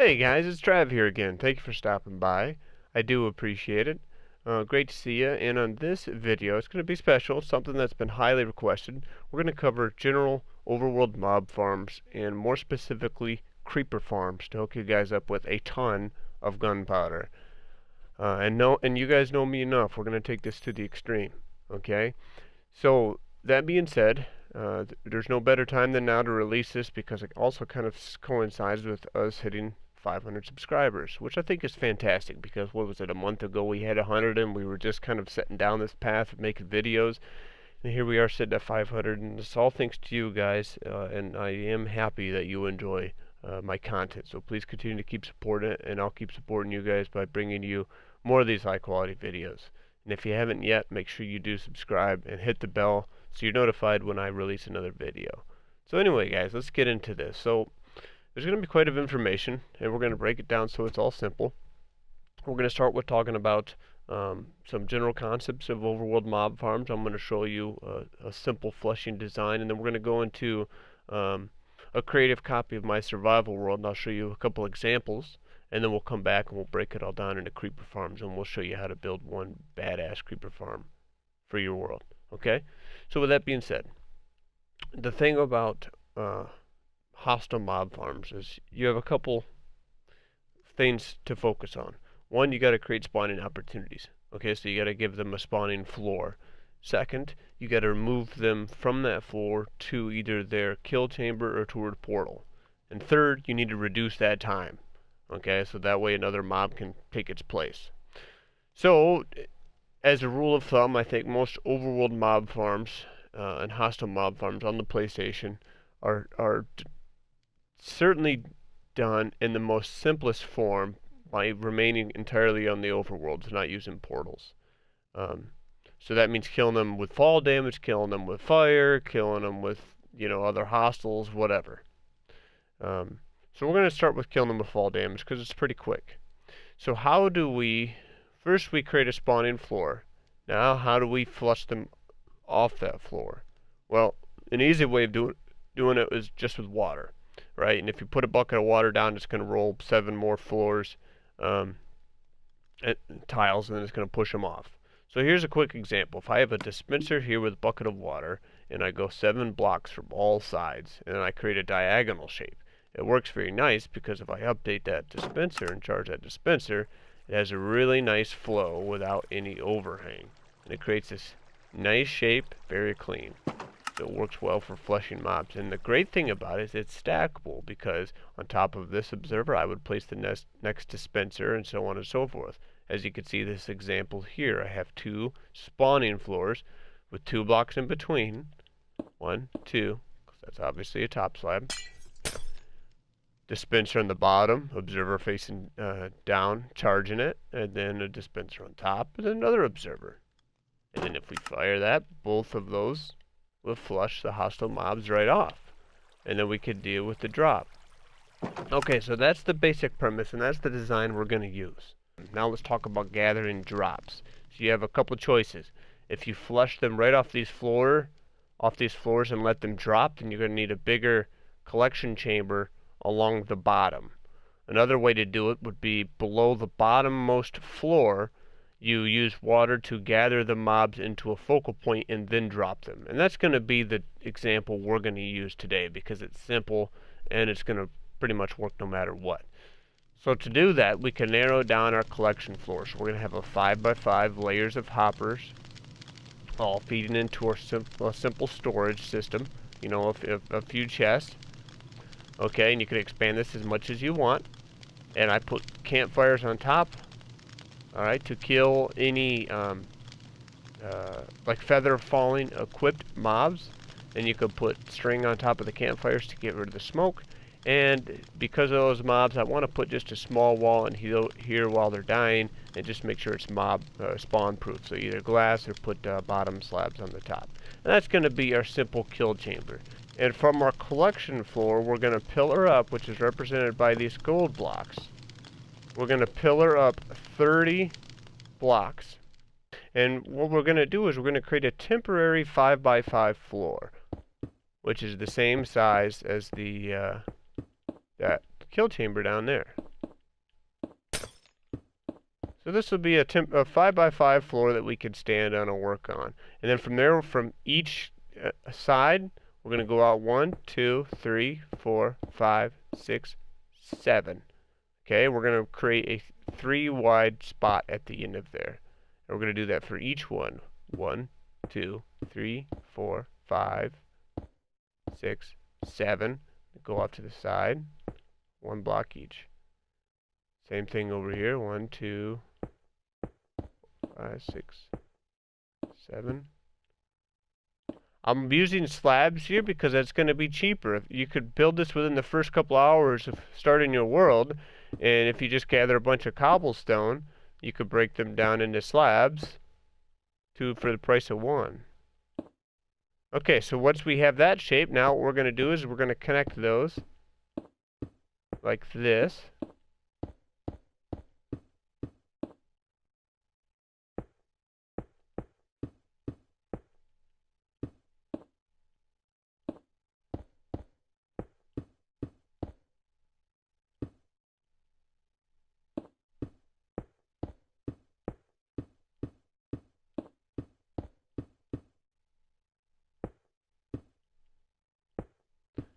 Hey guys, it's Trav here again. Thank you for stopping by. I do appreciate it. Great to see you. And on this video, it's going to be special, something that's been highly requested. We're going to cover general overworld mob farms and more specifically creeper farms to hook you guys up with a ton of gunpowder. And you guys know me enough. We're going to take this to the extreme. Okay? So that being said, there's no better time than now to release this because it also kind of coincides with us hitting 500 subscribers, which I think is fantastic because what was it, a month ago we had 100 and we were just kind of setting down this path of making videos, and here we are sitting at 500, and it's all thanks to you guys, and I am happy that you enjoy my content. So please continue to keep supporting it, and I'll keep supporting you guys by bringing you more of these high quality videos. And if you haven't yet, make sure you do subscribe and hit the bell so you're notified when I release another video. So anyway guys, let's get into this. So there's going to be quite a bit of information, and we're going to break it down so it's all simple. We're going to start with talking about some general concepts of overworld mob farms. I'm going to show you a simple flushing design, and then we're going to go into a creative copy of my survival world, and I'll show you a couple examples, and then we'll come back and we'll break it all down into creeper farms, and we'll show you how to build one badass creeper farm for your world. Okay? So with that being said, the thing about hostile mob farms is you have a couple things to focus on. One, you got to create spawning opportunities. Okay, so you got to give them a spawning floor. Second, you got to remove them from that floor to either their kill chamber or to a portal. And third, you need to reduce that time. Okay, so that way another mob can take its place. So, as a rule of thumb, I think most overworld mob farms and hostile mob farms on the PlayStation are certainly done in the most simplest form by remaining entirely on the overworld, not using portals. So that means killing them with fall damage, killing them with fire, killing them with, other hostiles, whatever. So we're going to start with killing them with fall damage because it's pretty quick. So how do we... First we create a spawning floor. Now how do we flush them off that floor? Well, an easy way of doing it is just with water, right? And if you put a bucket of water down, it's going to roll 7 more floors, tiles, and then it's going to push them off. So here's a quick example. If I have a dispenser here with a bucket of water, and I go 7 blocks from all sides, and then I create a diagonal shape, it works very nice because if I update that dispenser and charge that dispenser, it has a really nice flow without any overhang. And it creates this nice shape, very clean. So it works well for flushing mobs. And the great thing about it is it's stackable because on top of this observer, I would place the next dispenser and so on and so forth. As you can see this example here, I have 2 spawning floors with 2 blocks in between. 1, 2, that's obviously a top slab. Dispenser on the bottom, observer facing down, charging it, and then a dispenser on top, and then another observer. And then if we fire that, both of those will flush the hostile mobs right off. And then we could deal with the drop. Okay, so that's the basic premise, and that's the design we're going to use. Now let's talk about gathering drops. So you have a couple choices. If you flush them right off these floors and let them drop, then you're going to need a bigger collection chamber along the bottom. Another way to do it would be below the bottommost floor, you use water to gather the mobs into a focal point and then drop them. And that's going to be the example we're going to use today because it's simple and it's going to pretty much work no matter what. So to do that, we can narrow down our collection floor. So we're going to have a 5x5 layers of hoppers all feeding into our simple storage system. A few chests. Okay, and you can expand this as much as you want. And I put campfires on top, alright, to kill any, like feather falling equipped mobs. And you could put string on top of the campfires to get rid of the smoke. And because of those mobs, I want to put just a small wall in here while they're dying, and just make sure it's mob spawn proof. So either glass or put bottom slabs on the top. And that's going to be our simple kill chamber. And from our collection floor, we're going to pillar up, which is represented by these gold blocks. We're going to pillar up 30 blocks. And what we're going to do is we're going to create a temporary 5x5 floor, which is the same size as the that kill chamber down there. So this will be a 5x5 floor that we could stand on and work on. And then from there, from each side, we're going to go out 1, 2, 3, 4, 5, 6, 7. Okay, we're going to create a 3 wide spot at the end of there. And we're going to do that for each one. 1, 2, 3, 4, 5, 6, 7. Go off to the side. 1 block each. Same thing over here. 1, 2, 5, 6, 7. I'm using slabs here because that's going to be cheaper. You could build this within the first couple hours of starting your world, and if you just gather a bunch of cobblestone, you could break them down into slabs for the price of 1. Okay, so once we have that shape, now what we're going to do is we're going to connect those like this.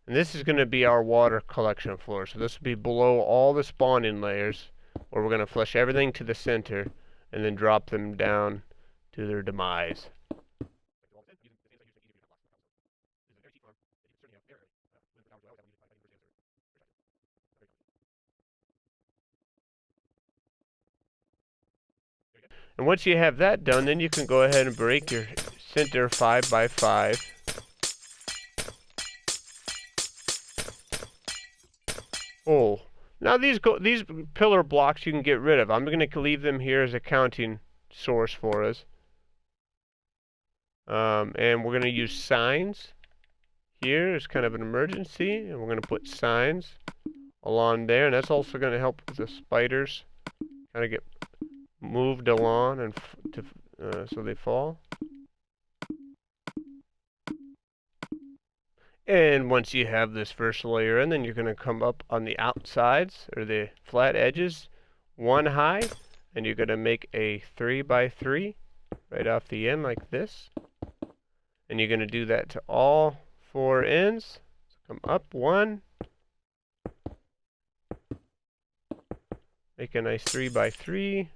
And this is going to be our water collection floor. So this will be below all the spawning layers, where we're going to flush everything to the center and then drop them down to their demise. And once you have that done, then you can go ahead and break your center 5x5. Oh, now these pillar blocks you can get rid of. I'm going to leave them here as a counting source for us. And we're going to use signs here as kind of an emergency, and we're going to put signs along there, and that's also going to help with the spiders kind of get moved along and so they fall. And once you have this first layer in, then you're going to come up on the outsides, or the flat edges, 1 high, and you're going to make a 3x3 right off the end like this. And you're going to do that to all 4 ends. So come up 1, make a nice 3x3.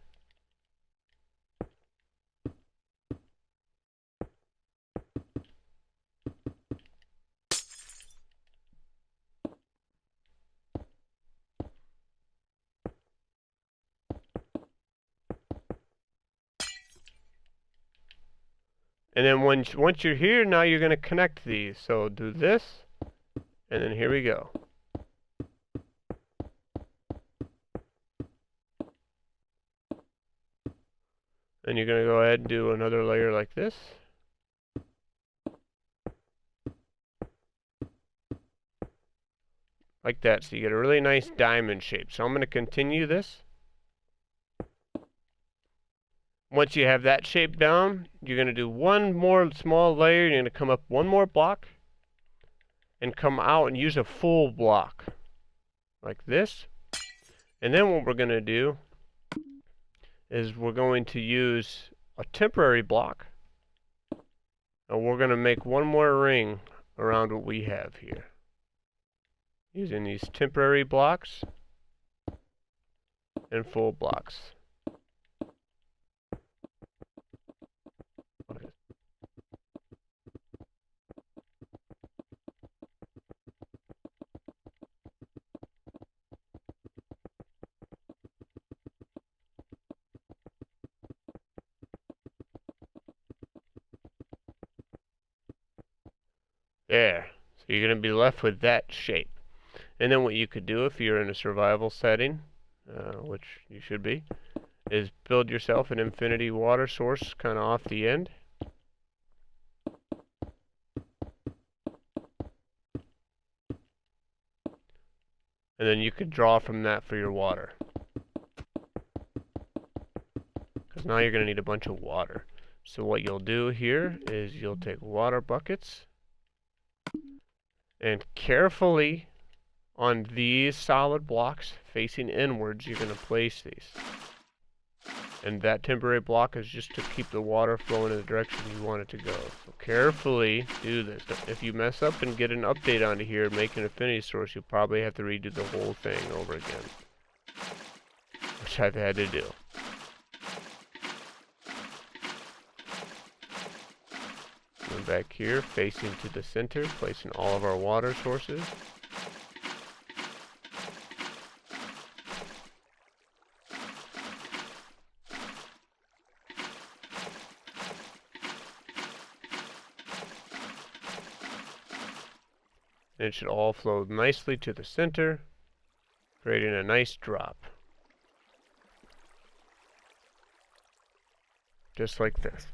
And then once you're here, now you're going to connect these. So do this, and then here we go. And you're going to go ahead and do another layer like this. Like that, so you get a really nice diamond shape. So I'm going to continue this. Once you have that shape down, you're going to do one more small layer. You're going to come up 1 more block and come out and use a full block like this. And then what we're going to do is we're going to use a temporary block, and we're going to make 1 more ring around what we have here using these temporary blocks and full blocks. There. So you're going to be left with that shape. And then what you could do if you're in a survival setting, which you should be, is build yourself an infinity water source kind of off the end. And then you could draw from that for your water. Because now you're going to need a bunch of water. So what you'll do here is you'll take water buckets, and carefully on these solid blocks facing inwards, you're going to place these. And that temporary block is just to keep the water flowing in the direction you want it to go. So carefully do this. If you mess up and get an update onto here, make an affinity source, you'll probably have to redo the whole thing over again. Which I've had to do. And back here, facing to the center, placing all of our water sources. And it should all flow nicely to the center, creating a nice drop. Just like this.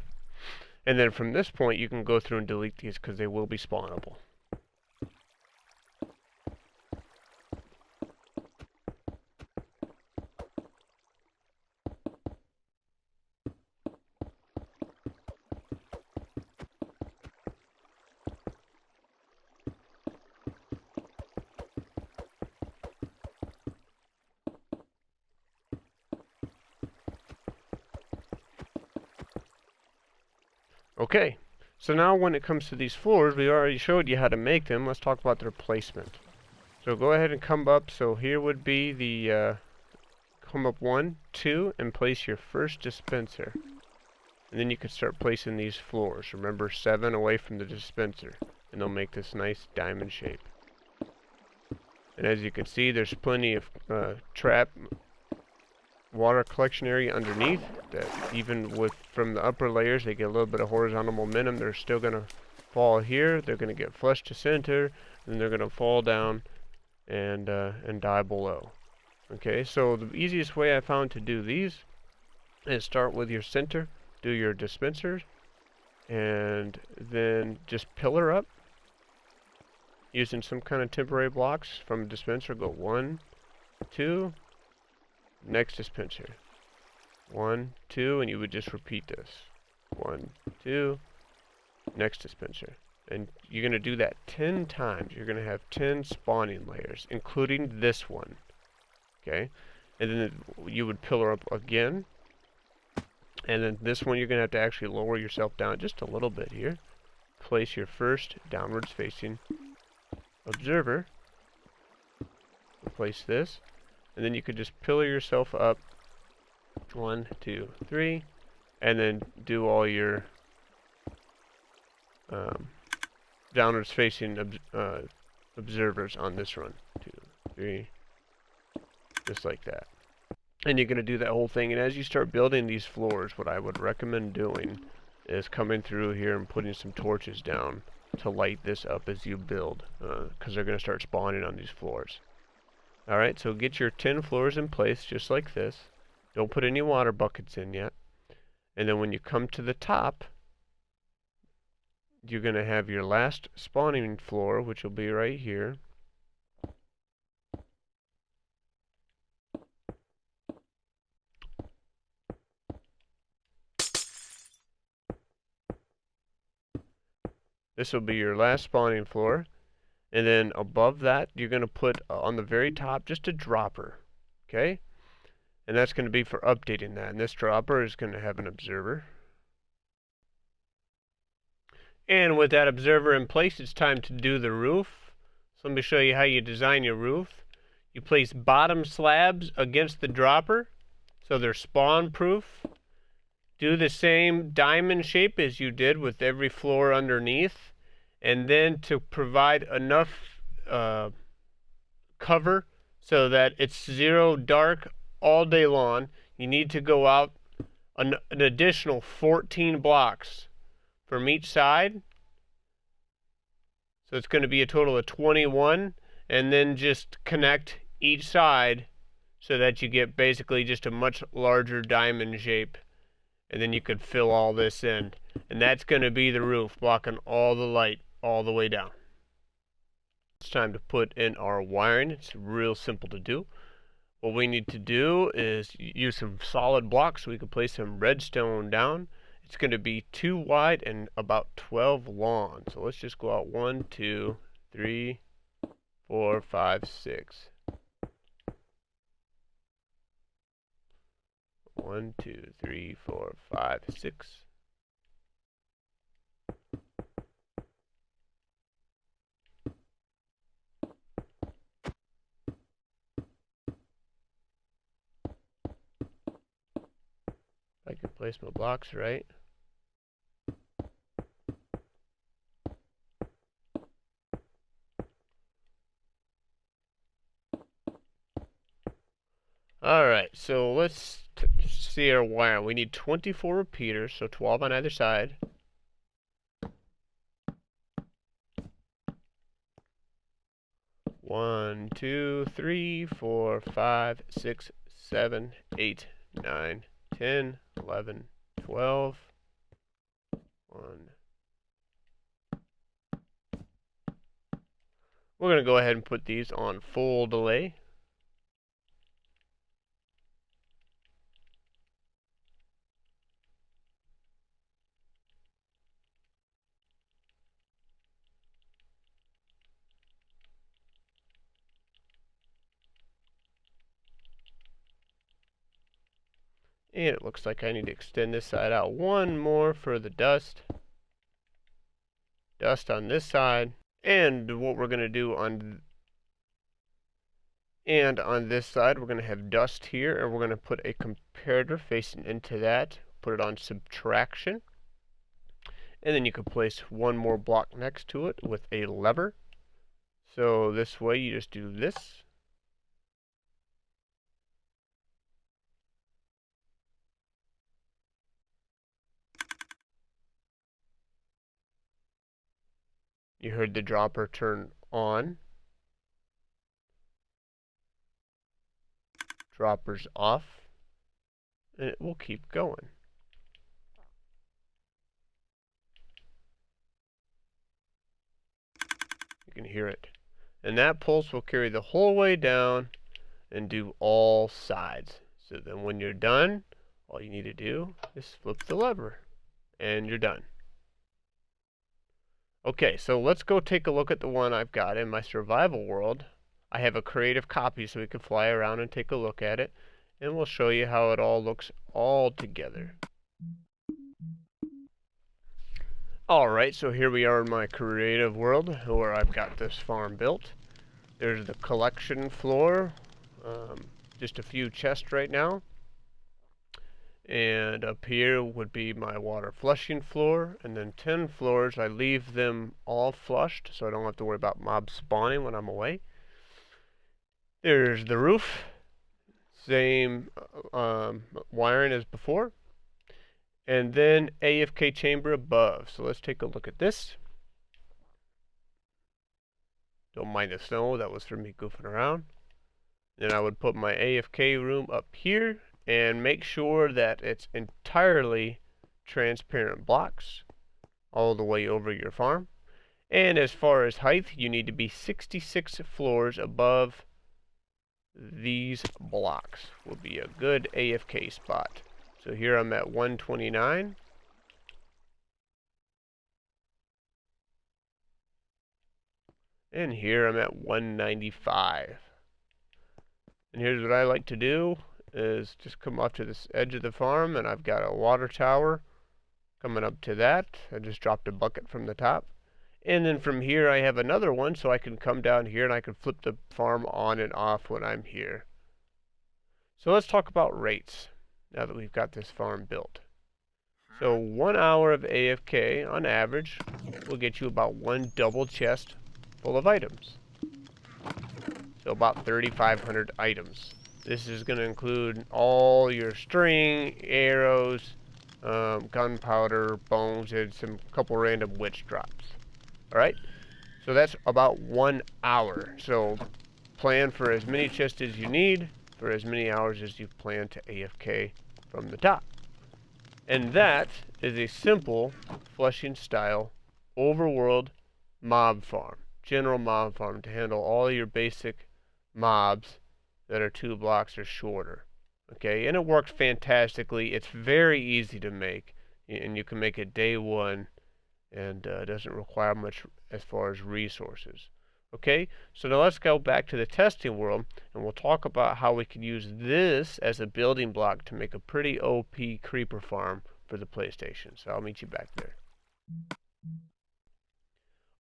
And then from this point, you can go through and delete these because they will be spawnable. Okay, so now when it comes to these floors, we already showed you how to make them. Let's talk about their placement. So go ahead and come up. So here would be the, come up 1, 2, and place your first dispenser. And then you can start placing these floors. Remember, 7 away from the dispenser. And they'll make this nice diamond shape. And as you can see, there's plenty of trap water collection area underneath that even with from the upper layers they get a little bit of horizontal momentum. They're still going to fall here, they're going to get flush to center, and they're going to fall down and die below. Okay, so the easiest way I found to do these is start with your center, do your dispensers, and then just pillar up using some kind of temporary blocks from a dispenser. Go 1, 2, next dispenser, 1, 2, and you would just repeat this. 1, 2, next dispenser. And you're going to do that 10 times. You're going to have 10 spawning layers, including this one. Okay? And then you would pillar up again. And then this one you're going to have to actually lower yourself down just a little bit here. Place your first downwards facing observer. Place this. And then you could just pillar yourself up 1, 2, 3, and then do all your downwards facing observers on this run. 2, 3, just like that. And you're going to do that whole thing. And as you start building these floors, what I would recommend doing is coming through here and putting some torches down to light this up as you build, because they're going to start spawning on these floors. Alright, so get your 10 floors in place just like this. Don't put any water buckets in yet. And then when you come to the top, you're going to have your last spawning floor, which will be right here. This will be your last spawning floor. And then above that, you're going to put on the very top just a dropper. Okay? And that's going to be for updating that. And this dropper is going to have an observer. And with that observer in place, it's time to do the roof. So let me show you how you design your roof. You place bottom slabs against the dropper, so they're spawn proof. Do the same diamond shape as you did with every floor underneath. And then to provide enough cover so that it's 0 dark all day long, you need to go out an additional 14 blocks from each side. So it's going to be a total of 21, and then just connect each side so that you get basically just a much larger diamond shape. And then you could fill all this in. And that's going to be the roof, blocking all the light all the way down. It's time to put in our wiring. It's real simple to do. What we need to do is use some solid blocks so we can place some redstone down. It's going to be 2 wide and about 12 long. So let's just go out 1, 2, 3, 4, 5, 6. 1, 2, 3, 4, 5, 6. I can place my blocks right. Alright, so let's see our wire. We need 24 repeaters, so 12 on either side. One, 2, 3, 4, 5, 6, 7, 8, 9, 10, 11, 12. 1. We're going to go ahead and put these on full delay. And it looks like I need to extend this side out one more for the dust. Dust on this side. And what we're going to do on this side, we're going to have dust here, and we're going to put a comparator facing into that. Put it on subtraction. And then you can place one more block next to it with a lever. So this way you just do this. You heard the dropper turn on. Dropper's off. And it will keep going. You can hear it. And that pulse will carry the whole way down and do all sides. So then when you're done, all you need to do is flip the lever. And you're done. Okay, so let's go take a look at the one I've got in my survival world. I have a creative copy so we can fly around and take a look at it. And we'll show you how it all looks all together. Alright, so here we are in my creative world where I've got this farm built. There's the collection floor. Just a few chests right now. And up here would be my water flushing floor. And then 10 floors, I leave them all flushed so I don't have to worry about mobs spawning when I'm away. There's the roof. Same wiring as before. And then AFK chamber above. So let's take a look at this. Don't mind the snow, that was for me goofing around. Then I would put my AFK room up here and make sure that it's entirely transparent blocks all the way over your farm. And as far as height, you need to be 66 floors above these blocks. Will be a good AFK spot. So here I'm at 129. And here I'm at 195. And here's what I like to do is just come up to this edge of the farm, and I've got a water tower coming up to that. I just dropped a bucket from the top. And then from here I have another one, so I can come down here and I can flip the farm on and off when I'm here. So let's talk about rates now that we've got this farm built. So 1 hour of AFK on average will get you about one double chest full of items. So about 3,500 items. This is going to include all your string, arrows, gunpowder, bones, and some couple random witch drops. Alright? So that's about 1 hour. So plan for as many chests as you need for as many hours as you plan to AFK from the top. And that is a simple flushing style overworld mob farm. General mob farm to handle all your basic mobs that are 2 blocks or shorter. Okay, and it works fantastically. It's very easy to make, and you can make it day one, and doesn't require much as far as resources. Okay, so now let's go back to the testing world, and we'll talk about how we can use this as a building block to make a pretty OP creeper farm for the PlayStation. So I'll meet you back there.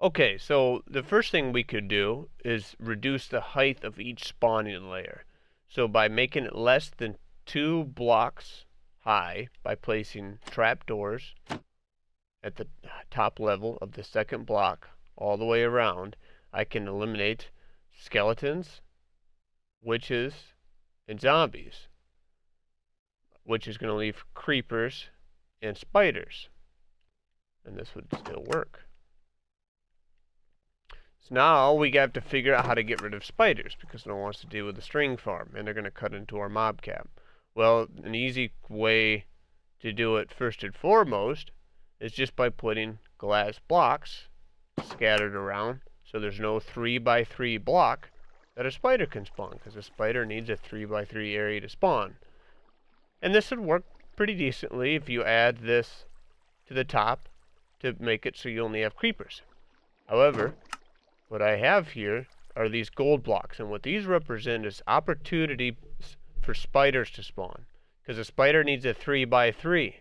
Okay, so the first thing we could do is reduce the height of each spawning layer. So by making it less than 2 blocks high by placing trapdoors at the top level of the second block all the way around, I can eliminate skeletons, witches, and zombies, which is going to leave creepers and spiders. And this would still work. So now we have to figure out how to get rid of spiders, because no one wants to deal with the string farm, and they're going to cut into our mob cap. Well, an easy way to do it first and foremost is just by putting glass blocks scattered around, so there's no 3x3 block that a spider can spawn, because a spider needs a 3x3 area to spawn. And this would work pretty decently if you add this to the top to make it so you only have creepers. However, what I have here are these gold blocks, and what these represent is opportunity for spiders to spawn, because a spider needs a 3x3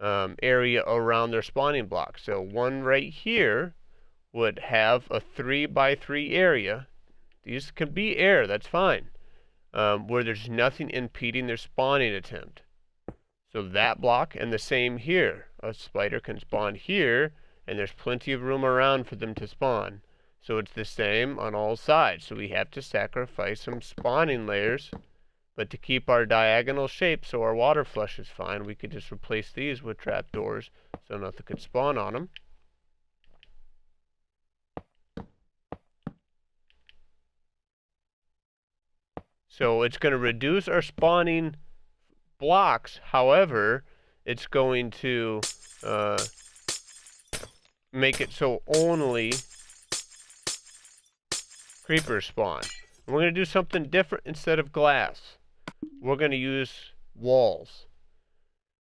area around their spawning block. So one right here would have a 3x3 area. These can be air, that's fine, where there's nothing impeding their spawning attempt. So that block, and the same here. A spider can spawn here, and there's plenty of room around for them to spawn. So it's the same on all sides. So we have to sacrifice some spawning layers. But to keep our diagonal shape so our water flush is fine, we could just replace these with trapdoors so nothing could spawn on them. So it's going to reduce our spawning blocks. However, it's going to make it so only creepers spawn. And we're going to do something different. Instead of glass, we're going to use walls.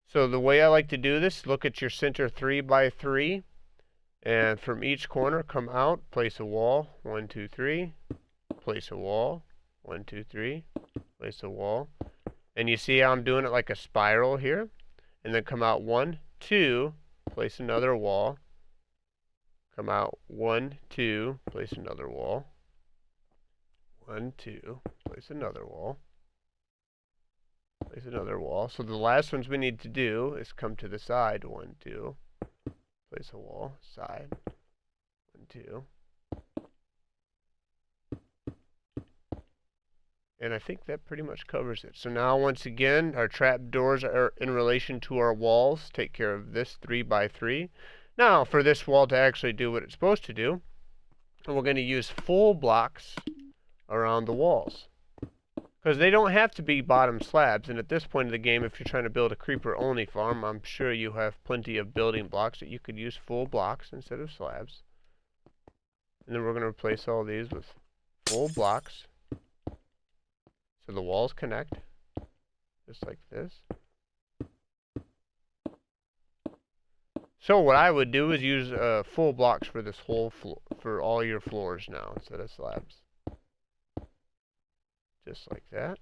So the way I like to do this, look at your center 3x3, and from each corner come out, place a wall, 1, 2, 3, place a wall, 1, 2, 3, place a wall. And you see how I'm doing it like a spiral here, and then come out 1, 2, place another wall, come out 1, 2, place another wall, 1, 2, place another wall, place another wall. So the last ones we need to do is come to the side, 1, 2, place a wall, side, 1, 2. And I think that pretty much covers it. So now once again, our trap doors are in relation to our walls. Take care of this 3x3. Now for this wall to actually do what it's supposed to do, we're going to use full blocks around the walls, because they don't have to be bottom slabs. And at this point of the game, if you're trying to build a creeper only farm, I'm sure you have plenty of building blocks that you could use full blocks instead of slabs. And then we're going to replace all these with full blocks so the walls connect just like this. So what I would do is use full blocks for this whole floor, for all your floors now, instead of slabs. Just like that.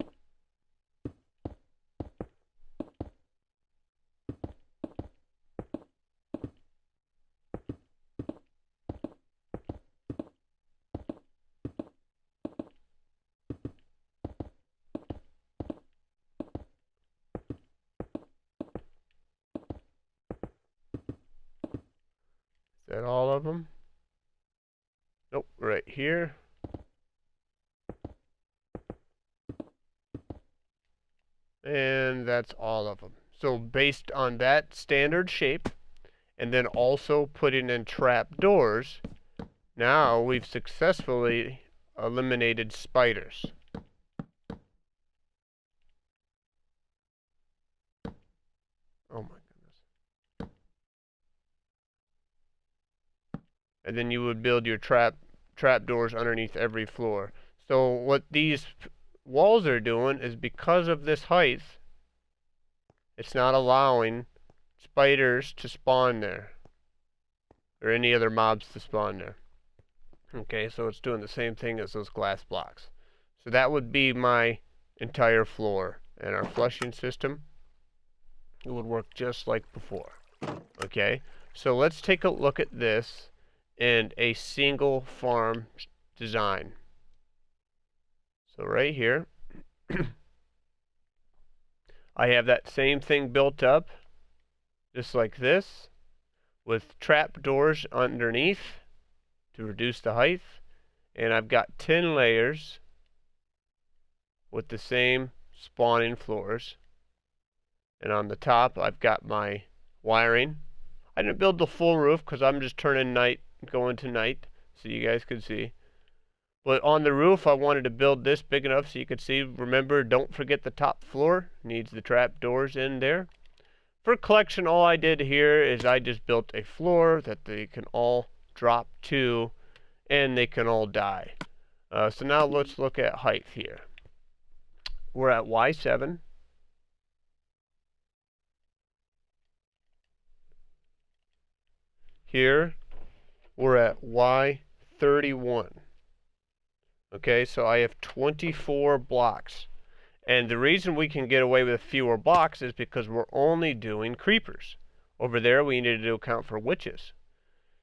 Is that all of them? Nope, right here. And that's all of them. So based on that standard shape, and then also putting in trap doors, now we've successfully eliminated spiders. Oh my goodness. And then you would build your trap doors underneath every floor. So what these walls are doing is, because of this height, it's not allowing spiders to spawn there, or any other mobs to spawn there. Okay, so it's doing the same thing as those glass blocks. So that would be my entire floor. And our flushing system, it would work just like before. Okay, so let's take a look at this in a single farm design. So right here, I have that same thing built up, just like this, with trap doors underneath to reduce the height. And I've got 10 layers with the same spawning floors. And on the top, I've got my wiring. I didn't build the full roof because I'm just turning night, going to night, so you guys could see. But on the roof, I wanted to build this big enough so you could see. Remember, don't forget the top floor needs the trap doors in there. For collection, all I did here is I just built a floor that they can all drop to, and they can all die. So now let's look at height here. We're at Y7. Here, we're at Y31. Okay, so I have 24 blocks. And the reason we can get away with fewer blocks is because we're only doing creepers. Over there, we needed to account for witches.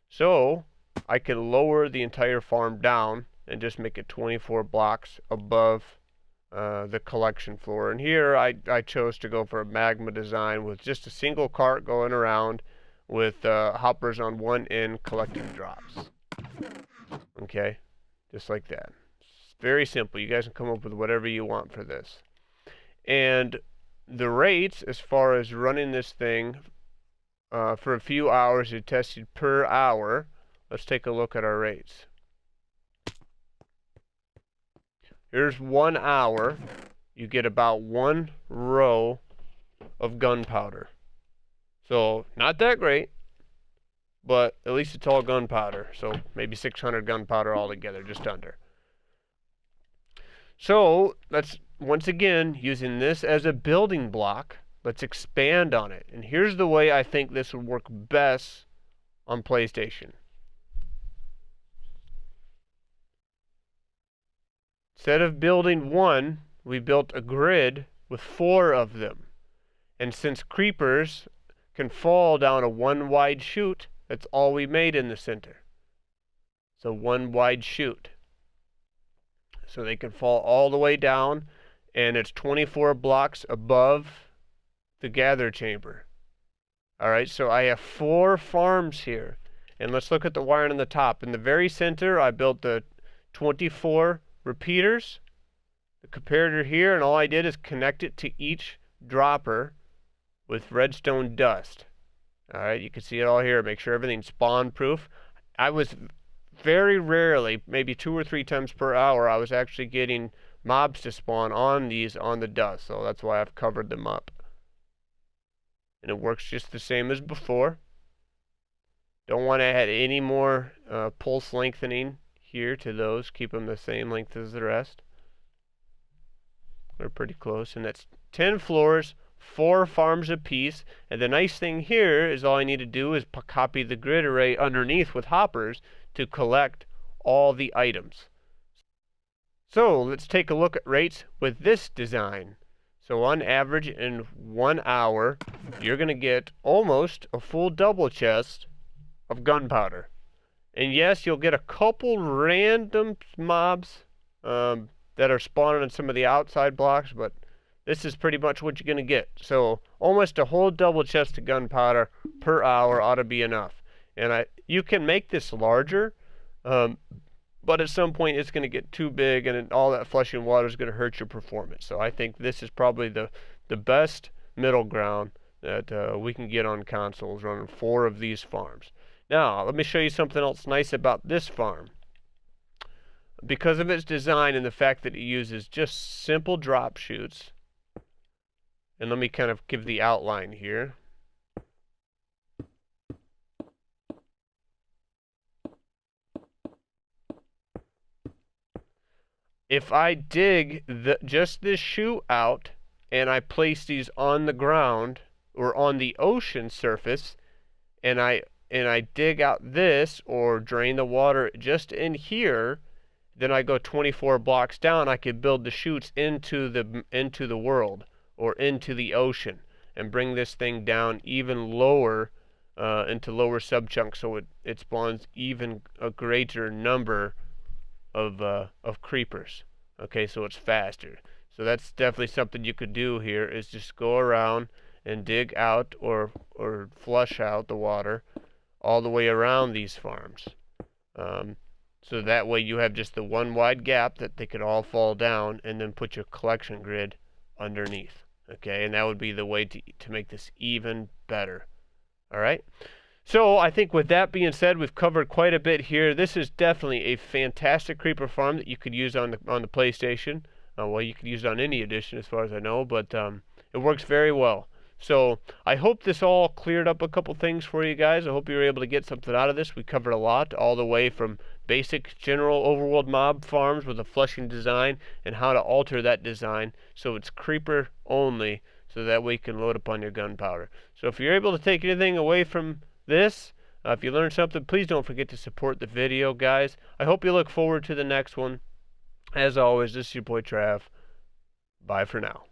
So, I can lower the entire farm down and just make it 24 blocks above the collection floor. And here, I chose to go for a magma design with just a single cart going around with hoppers on one end collecting drops. Okay, just like that. It's very simple. You guys can come up with whatever you want for this. And the rates, as far as running this thing for a few hours, it tested per hour. Let's take a look at our rates. Here's 1 hour. You get about 1 row of gunpowder. So, not that great, but at least it's all gunpowder. So, maybe 600 gunpowder altogether, just under. So, let's, once again, using this as a building block, let's expand on it. And here's the way I think this would work best on PlayStation. Instead of building one, we built a grid with 4 of them. And since creepers can fall down a 1 wide chute, that's all we made in the center. So 1 wide chute. So they can fall all the way down, and it's 24 blocks above the gather chamber. Alright, so I have 4 farms here. And let's look at the wiring on the top. In the very center, I built the 24 repeaters, the comparator here, and all I did is connect it to each dropper with redstone dust. Alright, you can see it all here. Make sure everything's spawn proof. I was very rarely, maybe 2 or 3 times per hour, I was actually getting mobs to spawn on these on the dust, so that's why I've covered them up. And it works just the same as before. Don't want to add any more pulse lengthening here to those. Keep them the same length as the rest. We're pretty close, and that's 10 floors, 4 farms apiece. And the nice thing here is all I need to do is copy the grid array underneath with hoppers to collect all the items. So let's take a look at rates with this design. So on average, in 1 hour, you're going to get almost a full double chest of gunpowder. And yes, you'll get a couple random mobs that are spawning on some of the outside blocks, but this is pretty much what you're going to get. So almost a whole double chest of gunpowder per hour ought to be enough. And you can make this larger, but at some point it's going to get too big, and all that flushing water is going to hurt your performance. So I think this is probably the best middle ground that we can get on consoles, running 4 of these farms. Now, let me show you something else nice about this farm. Because of its design and the fact that it uses just simple drop chutes, and let me kind of give the outline here. If I dig just this chute out and I place these on the ground or on the ocean surface, and I and I dig out this or drain the water just in here, then I go 24 blocks down, I could build the chutes into the world or into the ocean and bring this thing down even lower into lower subchunks, so it spawns even a greater number of creepers. Okay, so it's faster. So that's definitely something you could do here, is just go around and dig out or flush out the water all the way around these farms. So that way you have just the one wide gap that they could all fall down, and then put your collection grid underneath. Okay, and that would be the way to make this even better. All right. So I think with that being said, we've covered quite a bit here. This is definitely a fantastic creeper farm that you could use on the PlayStation. Well, you could use it on any edition as far as I know, but it works very well. So I hope this all cleared up a couple things for you guys. I hope you were able to get something out of this. We covered a lot, all the way from basic general overworld mob farms with a flushing design and how to alter that design so it's creeper only, so that way you can load up on your gunpowder. So if you're able to take anything away from this, if you learned something, please don't forget to support the video, guys. I hope you look forward to the next one. As always, this is your boy Trav. Bye for now.